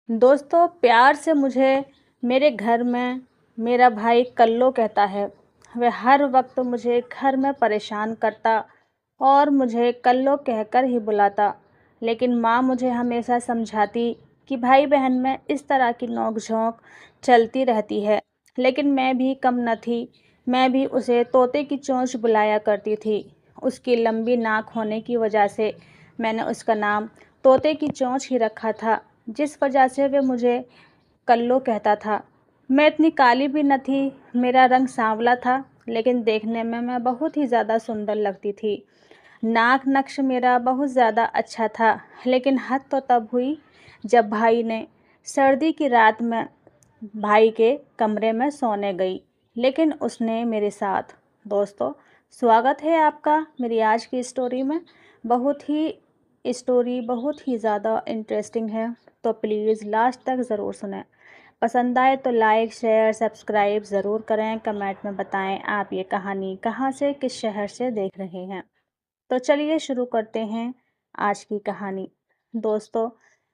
दोस्तों, प्यार से मुझे मेरे घर में मेरा भाई कल्लो कहता है। वह हर वक्त मुझे घर में परेशान करता और मुझे कल्लो कहकर ही बुलाता। लेकिन माँ मुझे हमेशा समझाती कि भाई बहन में इस तरह की नोक-झोंक चलती रहती है। लेकिन मैं भी कम न थी। मैं भी उसे तोते की चोंच बुलाया करती थी। उसकी लंबी नाक होने की वजह से मैंने उसका नाम तोते की चोंच ही रखा था, जिस वजह से वे मुझे कल्लो कहता था। मैं इतनी काली भी न थी, मेरा रंग सांवला था, लेकिन देखने में मैं बहुत ही ज़्यादा सुंदर लगती थी। नाक नक्श मेरा बहुत ज़्यादा अच्छा था, लेकिन हद तो तब हुई जब भाई ने सर्दी की रात में भाई के कमरे में सोने गई, लेकिन उसने मेरे साथ। दोस्तों, स्वागत है आपका मेरी आज की स्टोरी में। बहुत ही ज़्यादा इंटरेस्टिंग है, तो प्लीज़ लास्ट तक ज़रूर सुनें। पसंद आए तो लाइक शेयर सब्सक्राइब ज़रूर करें। कमेंट में बताएं आप ये कहानी कहाँ से, किस शहर से देख रहे हैं। तो चलिए शुरू करते हैं आज की कहानी। दोस्तों,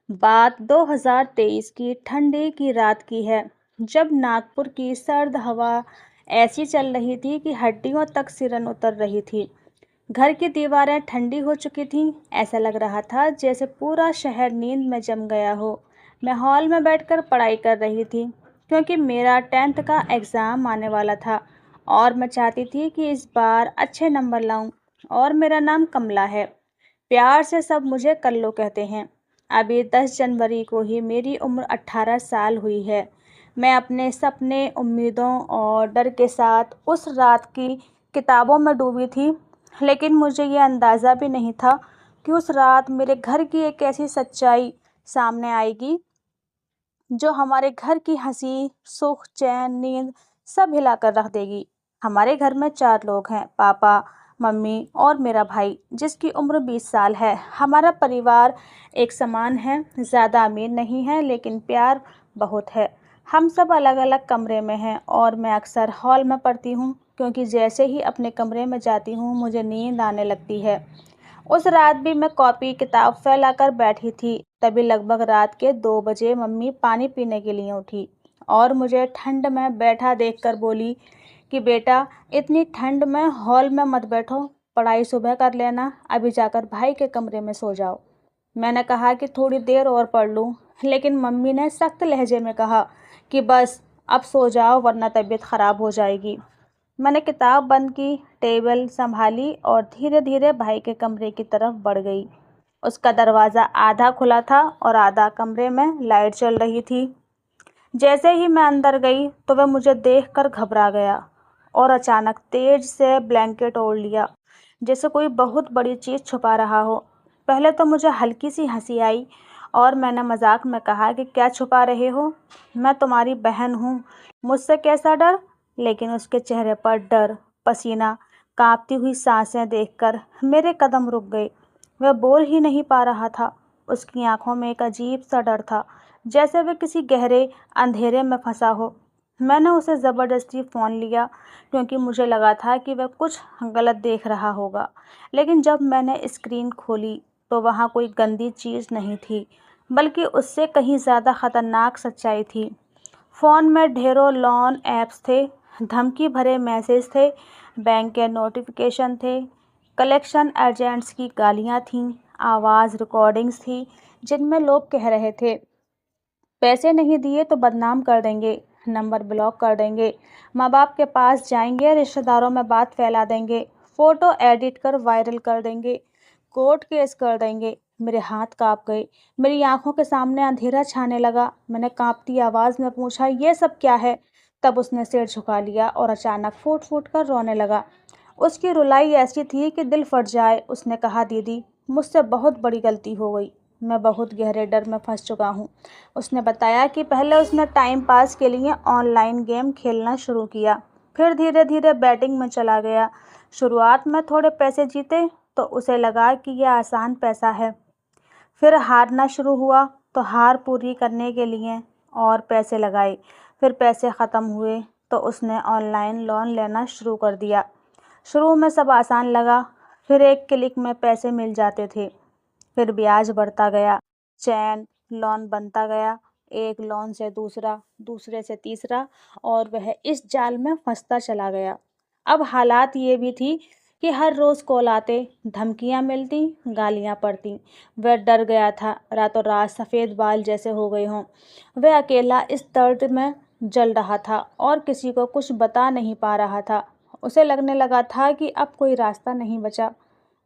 बात 2023 की ठंडी की रात की है, जब नागपुर की सर्द हवा ऐसी चल रही थी कि हड्डियों तक सिरन उतर रही थी। घर की दीवारें ठंडी हो चुकी थीं। ऐसा लग रहा था जैसे पूरा शहर नींद में जम गया हो। मैं हॉल में बैठकर पढ़ाई कर रही थी, क्योंकि मेरा 10th का एग्ज़ाम आने वाला था और मैं चाहती थी कि इस बार अच्छे नंबर लाऊं। और मेरा नाम कमला है। प्यार से सब मुझे कल्लो कहते हैं। अभी 10 जनवरी को ही मेरी उम्र 18 साल हुई है। मैं अपने सपने, उम्मीदों और डर के साथ उस रात की किताबों में डूबी थी, लेकिन मुझे ये अंदाज़ा भी नहीं था कि उस रात मेरे घर की एक ऐसी सच्चाई सामने आएगी जो हमारे घर की हंसी, सुख, चैन, नींद सब हिलाकर रख देगी। हमारे घर में 4 लोग हैं, पापा, मम्मी और मेरा भाई, जिसकी उम्र 20 साल है। हमारा परिवार एक समान है, ज़्यादा अमीर नहीं है, लेकिन प्यार बहुत है। हम सब अलग-अलग कमरे में हैं और मैं अक्सर हॉल में पढ़ती हूँ, क्योंकि जैसे ही अपने कमरे में जाती हूँ, मुझे नींद आने लगती है। उस रात भी मैं कॉपी किताब फैलाकर बैठी थी। तभी लगभग रात के 2 बजे मम्मी पानी पीने के लिए उठी और मुझे ठंड में बैठा देखकर बोली कि बेटा, इतनी ठंड में हॉल में मत बैठो, पढ़ाई सुबह कर लेना, अभी जाकर भाई के कमरे में सो जाओ। मैंने कहा कि थोड़ी देर और पढ़ लूँ, लेकिन मम्मी ने सख्त लहजे में कहा कि बस अब सो जाओ, वरना तबीयत ख़राब हो जाएगी। मैंने किताब बंद की, टेबल संभाली और धीरे धीरे भाई के कमरे की तरफ बढ़ गई। उसका दरवाज़ा आधा खुला था और आधा कमरे में लाइट चल रही थी। जैसे ही मैं अंदर गई तो वह मुझे देखकर घबरा गया और अचानक तेज से ब्लैंकेट ओढ़ लिया, जैसे कोई बहुत बड़ी चीज़ छुपा रहा हो। पहले तो मुझे हल्की सी हंसी आई और मैंने मजाक में कहा कि क्या छुपा रहे हो, मैं तुम्हारी बहन हूँ, मुझसे कैसा डर। लेकिन उसके चेहरे पर डर, पसीना, कांपती हुई सांसें देखकर मेरे कदम रुक गए। वह बोल ही नहीं पा रहा था। उसकी आंखों में एक अजीब सा डर था, जैसे वह किसी गहरे अंधेरे में फंसा हो। मैंने उसे ज़बरदस्ती फ़ोन लिया, क्योंकि मुझे लगा था कि वह कुछ गलत देख रहा होगा। लेकिन जब मैंने स्क्रीन खोली तो वहाँ कोई गंदी चीज़ नहीं थी, बल्कि उससे कहीं ज़्यादा ख़तरनाक सच्चाई थी। फ़ोन में ढेरों लोन ऐप्स थे, धमकी भरे मैसेज थे, बैंक के नोटिफिकेशन थे, कलेक्शन एजेंट्स की गालियाँ थीं, आवाज़ रिकॉर्डिंग्स थी, जिनमें लोग कह रहे थे पैसे नहीं दिए तो बदनाम कर देंगे, नंबर ब्लॉक कर देंगे, माँ बाप के पास जाएंगे, रिश्तेदारों में बात फैला देंगे, फ़ोटो एडिट कर वायरल कर देंगे, कोर्ट केस कर देंगे। मेरे हाथ कांप गए, मेरी आंखों के सामने अंधेरा छाने लगा। मैंने कांपती आवाज़ में पूछा, ये सब क्या है। तब उसने सिर झुका लिया और अचानक फूट फूट कर रोने लगा। उसकी रुलाई ऐसी थी कि दिल फट जाए। उसने कहा, दीदी, मुझसे बहुत बड़ी गलती हो गई, मैं बहुत गहरे डर में फंस चुका हूँ। उसने बताया कि पहले उसने टाइम पास के लिए ऑनलाइन गेम खेलना शुरू किया, फिर धीरे धीरे बैटिंग में चला गया। शुरुआत में थोड़े पैसे जीते तो उसे लगा कि यह आसान पैसा है। फिर हारना शुरू हुआ तो हार पूरी करने के लिए और पैसे लगाए। फिर पैसे ख़त्म हुए तो उसने ऑनलाइन लोन लेना शुरू कर दिया। शुरू में सब आसान लगा, फिर एक क्लिक में पैसे मिल जाते थे। फिर ब्याज बढ़ता गया, चैन लोन बनता गया। एक लोन से दूसरा, दूसरे से तीसरा, और वह इस जाल में फंसता चला गया। अब हालात ये भी थी कि हर रोज़ कॉल आते, धमकियाँ मिलती, गालियाँ पड़ती। वह डर गया था, रातों रात सफ़ेद बाल जैसे हो गए हों। वह अकेला इस दर्द में जल रहा था और किसी को कुछ बता नहीं पा रहा था। उसे लगने लगा था कि अब कोई रास्ता नहीं बचा।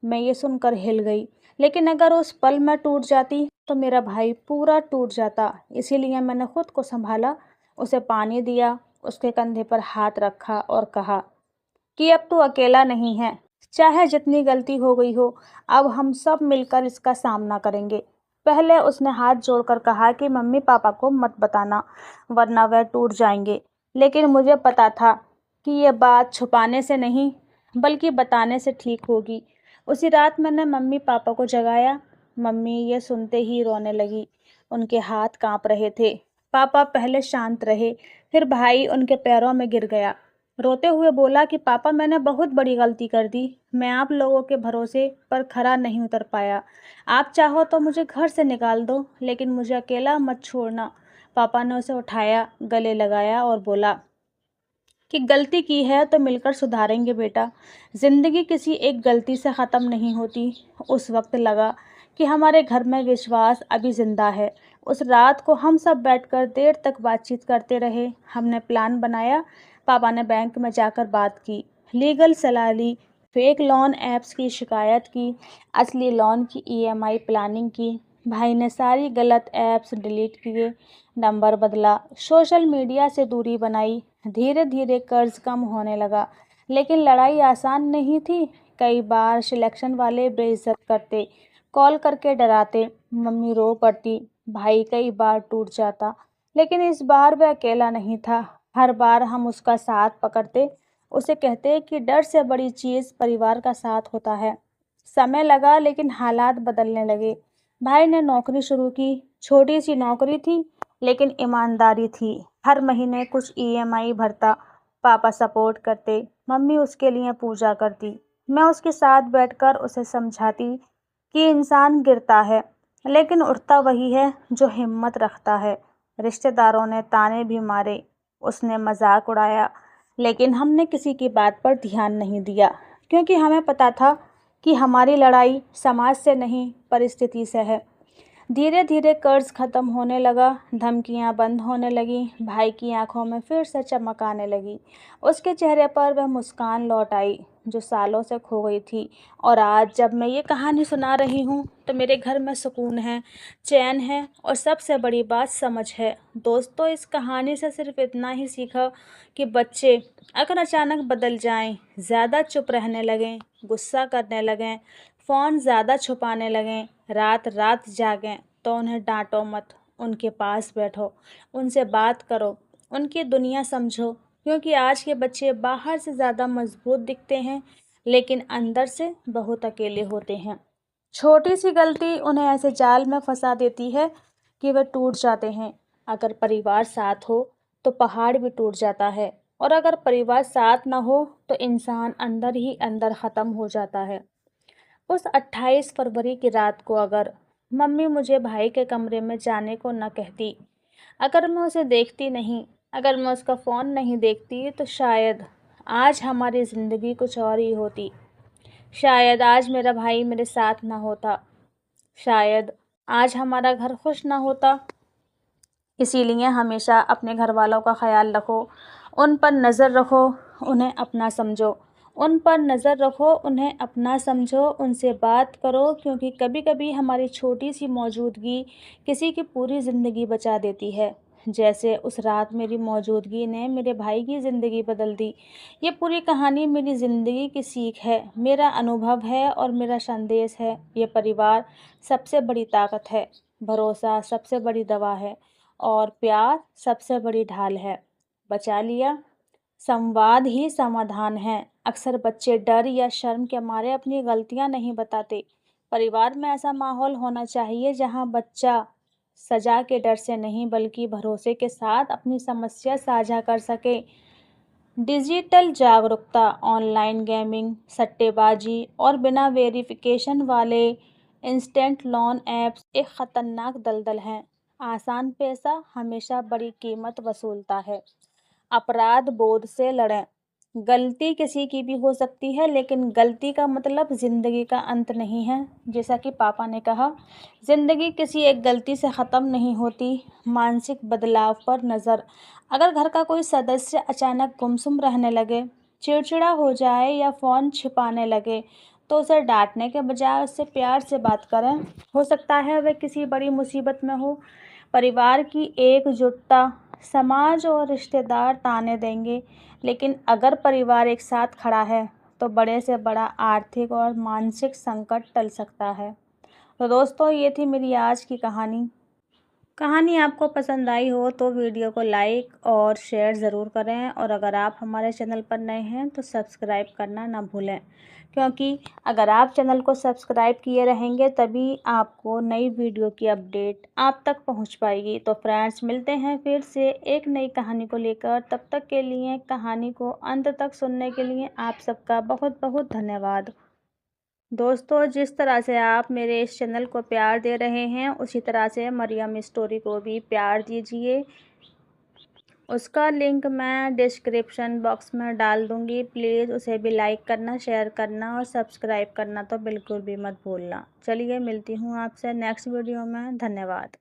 मैं ये सुनकर हिल गई, लेकिन अगर उस पल मैं टूट जाती तो मेरा भाई पूरा टूट जाता। इसीलिए मैंने खुद को संभाला, उसे पानी दिया, उसके कंधे पर हाथ रखा और कहा कि अब तू अकेला नहीं है। चाहे जितनी गलती हो गई हो, अब हम सब मिलकर इसका सामना करेंगे। पहले उसने हाथ जोड़कर कहा कि मम्मी पापा को मत बताना, वरना वह टूट जाएंगे। लेकिन मुझे पता था कि ये बात छुपाने से नहीं, बल्कि बताने से ठीक होगी। उसी रात मैंने मम्मी पापा को जगाया। मम्मी ये सुनते ही रोने लगी। उनके हाथ कांप रहे थे। पापा पहले शांत रहे, फिर भाई उनके पैरों में गिर गया। रोते हुए बोला कि पापा, मैंने बहुत बड़ी गलती कर दी। मैं आप लोगों के भरोसे पर खरा नहीं उतर पाया। आप चाहो तो मुझे घर से निकाल दो, लेकिन मुझे अकेला मत छोड़ना। पापा ने उसे उठाया, गले लगाया और बोला कि गलती की है तो मिलकर सुधारेंगे बेटा। ज़िंदगी किसी एक गलती से ख़त्म नहीं होती। उस वक्त लगा कि हमारे घर में विश्वास अभी ज़िंदा है। उस रात को हम सब बैठकर देर तक बातचीत करते रहे। हमने प्लान बनाया। पापा ने बैंक में जाकर बात की, लीगल सलाह ली, फेक लोन ऐप्स की शिकायत की, असली लोन की ईएमआई प्लानिंग की। भाई ने सारी गलत ऐप्स डिलीट किए, नंबर बदला, सोशल मीडिया से दूरी बनाई। धीरे धीरे कर्ज कम होने लगा, लेकिन लड़ाई आसान नहीं थी। कई बार सिलेक्शन वाले बेइज्जत करते, कॉल करके डराते, मम्मी रो पड़ती, भाई कई बार टूट जाता। लेकिन इस बार वह अकेला नहीं था। हर बार हम उसका साथ पकड़ते, उसे कहते कि डर से बड़ी चीज़ परिवार का साथ होता है। समय लगा, लेकिन हालात बदलने लगे। भाई ने नौकरी शुरू की। छोटी सी नौकरी थी, लेकिन ईमानदारी थी। हर महीने कुछ ईएमआई भरता। पापा सपोर्ट करते, मम्मी उसके लिए पूजा करती। मैं उसके साथ बैठकर उसे समझाती कि इंसान गिरता है, लेकिन उठता वही है जो हिम्मत रखता है। रिश्तेदारों ने ताने भी मारे, उसने मजाक उड़ाया, लेकिन हमने किसी की बात पर ध्यान नहीं दिया, क्योंकि हमें पता था कि हमारी लड़ाई समाज से नहीं, परिस्थिति से है। धीरे धीरे कर्ज खत्म होने लगा, धमकियां बंद होने लगी, भाई की आंखों में फिर से चमक आने लगी। उसके चेहरे पर वह मुस्कान लौट आई जो सालों से खो गई थी। और आज जब मैं ये कहानी सुना रही हूँ तो मेरे घर में सुकून है, चैन है, और सबसे बड़ी बात समझ है। दोस्तों, इस कहानी से सिर्फ इतना ही सीखा कि बच्चे अगर अचानक बदल जाएं, ज़्यादा चुप रहने लगें, गुस्सा करने लगें, फ़ोन ज़्यादा छुपाने लगें, रात रात जागें, तो उन्हें डांटो मत, उनके पास बैठो, उनसे बात करो, उनकी दुनिया समझो। क्योंकि आज के बच्चे बाहर से ज़्यादा मजबूत दिखते हैं, लेकिन अंदर से बहुत अकेले होते हैं। छोटी सी गलती उन्हें ऐसे जाल में फंसा देती है कि वे टूट जाते हैं। अगर परिवार साथ हो तो पहाड़ भी टूट जाता है, और अगर परिवार साथ ना हो तो इंसान अंदर ही अंदर ख़त्म हो जाता है। उस 28 फरवरी की रात को अगर मम्मी मुझे भाई के कमरे में जाने को न कहती, अगर मैं उसे देखती नहीं, अगर मैं उसका फ़ोन नहीं देखती, तो शायद आज हमारी ज़िंदगी कुछ और ही होती। शायद आज मेरा भाई मेरे साथ ना होता। शायद आज हमारा घर खुश ना होता। इसीलिए हमेशा अपने घर वालों का ख्याल रखो, उन पर नज़र रखो, उन्हें अपना समझो। उन पर नज़र रखो, उन्हें अपना समझो, उनसे बात करो, क्योंकि कभी कभी हमारी छोटी सी मौजूदगी किसी की पूरी ज़िंदगी बचा देती है। जैसे उस रात मेरी मौजूदगी ने मेरे भाई की ज़िंदगी बदल दी। ये पूरी कहानी मेरी ज़िंदगी की सीख है, मेरा अनुभव है और मेरा संदेश है। ये परिवार सबसे बड़ी ताकत है, भरोसा सबसे बड़ी दवा है, और प्यार सबसे बड़ी ढाल है। बचा लिया। संवाद ही समाधान है। अक्सर बच्चे डर या शर्म के मारे अपनी गलतियां नहीं बताते। परिवार में ऐसा माहौल होना चाहिए जहां बच्चा सजा के डर से नहीं, बल्कि भरोसे के साथ अपनी समस्या साझा कर सके। डिजिटल जागरूकता, ऑनलाइन गेमिंग, सट्टेबाजी और बिना वेरिफिकेशन वाले इंस्टेंट लोन ऐप्स एक ख़तरनाक दलदल हैं। आसान पैसा हमेशा बड़ी कीमत वसूलता है। अपराध बोध से लड़ें। गलती किसी की भी हो सकती है, लेकिन गलती का मतलब ज़िंदगी का अंत नहीं है। जैसा कि पापा ने कहा, ज़िंदगी किसी एक गलती से ख़त्म नहीं होती। मानसिक बदलाव पर नज़र। अगर घर का कोई सदस्य अचानक गुमसुम रहने लगे, चिड़चिड़ा हो जाए या फ़ोन छिपाने लगे, तो उसे डांटने के बजाय उससे प्यार से बात करें। हो सकता है वह किसी बड़ी मुसीबत में हो। परिवार की एकजुटता। समाज और रिश्तेदार ताने देंगे, लेकिन अगर परिवार एक साथ खड़ा है, तो बड़े से बड़ा आर्थिक और मानसिक संकट टल सकता है। तो दोस्तों, ये थी मेरी आज की कहानी। कहानी आपको पसंद आई हो तो वीडियो को लाइक और शेयर ज़रूर करें, और अगर आप हमारे चैनल पर नए हैं तो सब्सक्राइब करना ना भूलें, क्योंकि अगर आप चैनल को सब्सक्राइब किए रहेंगे तभी आपको नई वीडियो की अपडेट आप तक पहुंच पाएगी। तो फ्रेंड्स, मिलते हैं फिर से एक नई कहानी को लेकर। तब तक के लिए कहानी को अंत तक सुनने के लिए आप सबका बहुत बहुत धन्यवाद। दोस्तों, जिस तरह से आप मेरे इस चैनल को प्यार दे रहे हैं, उसी तरह से मरियम स्टोरी को भी प्यार दीजिए। उसका लिंक मैं डिस्क्रिप्शन बॉक्स में डाल दूँगी। प्लीज़ उसे भी लाइक करना, शेयर करना और सब्सक्राइब करना तो बिल्कुल भी मत भूलना। चलिए, मिलती हूँ आपसे नेक्स्ट वीडियो में। धन्यवाद।